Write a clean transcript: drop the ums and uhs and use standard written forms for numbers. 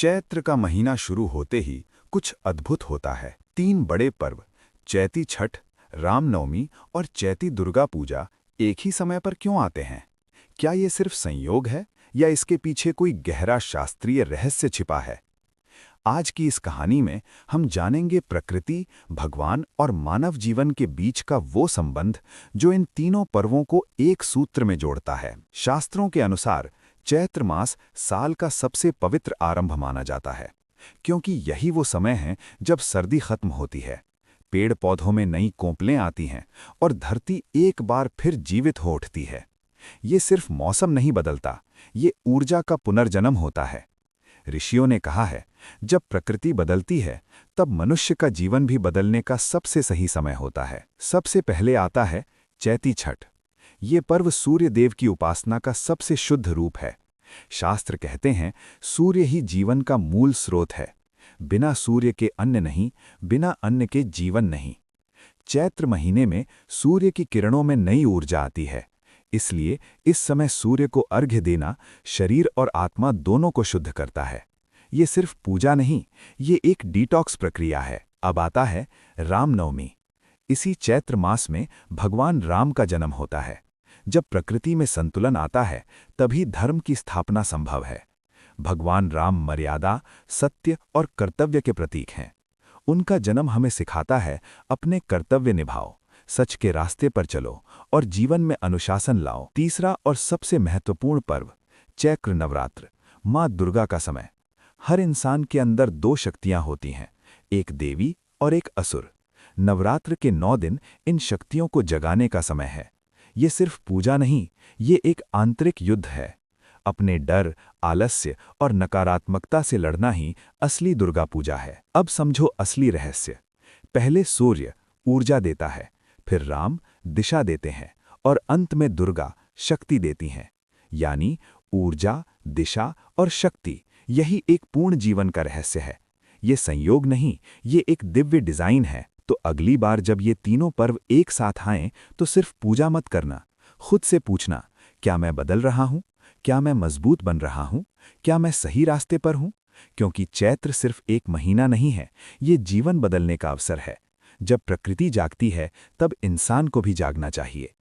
चैत्र का महीना शुरू होते ही कुछ अद्भुत होता है। तीन बड़े पर्व चैती छठ, रामनवमी और चैती दुर्गा पूजा एक ही समय पर क्यों आते हैं? क्या ये सिर्फ संयोग है या इसके पीछे कोई गहरा शास्त्रीय रहस्य छिपा है? आज की इस कहानी में हम जानेंगे प्रकृति, भगवान और मानव जीवन के बीच का वो संबंध जो इन तीनों पर्वों को एक सूत्र में जोड़ता है। शास्त्रों के अनुसार चैत्र मास साल का सबसे पवित्र आरंभ माना जाता है, क्योंकि यही वो समय है जब सर्दी खत्म होती है, पेड़ पौधों में नई कोंपलें आती हैं और धरती एक बार फिर जीवित हो उठती है। ये सिर्फ मौसम नहीं बदलता, ये ऊर्जा का पुनर्जन्म होता है। ऋषियों ने कहा है, जब प्रकृति बदलती है तब मनुष्य का जीवन भी बदलने का सबसे सही समय होता है। सबसे पहले आता है चैती छठ। ये पर्व सूर्य देव की उपासना का सबसे शुद्ध रूप है। शास्त्र कहते हैं, सूर्य ही जीवन का मूल स्रोत है। बिना सूर्य के अन्न नहीं, बिना अन्न के जीवन नहीं। चैत्र महीने में सूर्य की किरणों में नई ऊर्जा आती है, इसलिए इस समय सूर्य को अर्घ्य देना शरीर और आत्मा दोनों को शुद्ध करता है। ये सिर्फ पूजा नहीं, ये एक डिटॉक्स प्रक्रिया है। अब आता है रामनवमी। इसी चैत्र मास में भगवान राम का जन्म होता है। जब प्रकृति में संतुलन आता है तभी धर्म की स्थापना संभव है। भगवान राम मर्यादा, सत्य और कर्तव्य के प्रतीक हैं। उनका जन्म हमें सिखाता है, अपने कर्तव्य निभाओ, सच के रास्ते पर चलो और जीवन में अनुशासन लाओ। तीसरा और सबसे महत्वपूर्ण पर्व चैत्र नवरात्र, माँ दुर्गा का समय। हर इंसान के अंदर दो शक्तियां होती हैं, एक देवी और एक असुर। नवरात्र के 9 दिन इन शक्तियों को जगाने का समय है। ये सिर्फ पूजा नहीं, ये एक आंतरिक युद्ध है। अपने डर, आलस्य और नकारात्मकता से लड़ना ही असली दुर्गा पूजा है। अब समझो असली रहस्य। पहले सूर्य ऊर्जा देता है, फिर राम दिशा देते हैं और अंत में दुर्गा शक्ति देती हैं। यानी ऊर्जा, दिशा और शक्ति, यही एक पूर्ण जीवन का रहस्य है। ये संयोग नहीं, ये एक दिव्य डिजाइन है। तो अगली बार जब ये तीनों पर्व एक साथ आएं तो सिर्फ पूजा मत करना, खुद से पूछना, क्या मैं बदल रहा हूं? क्या मैं मजबूत बन रहा हूं? क्या मैं सही रास्ते पर हूं? क्योंकि चैत्र सिर्फ एक महीना नहीं है, ये जीवन बदलने का अवसर है। जब प्रकृति जागती है तब इंसान को भी जागना चाहिए।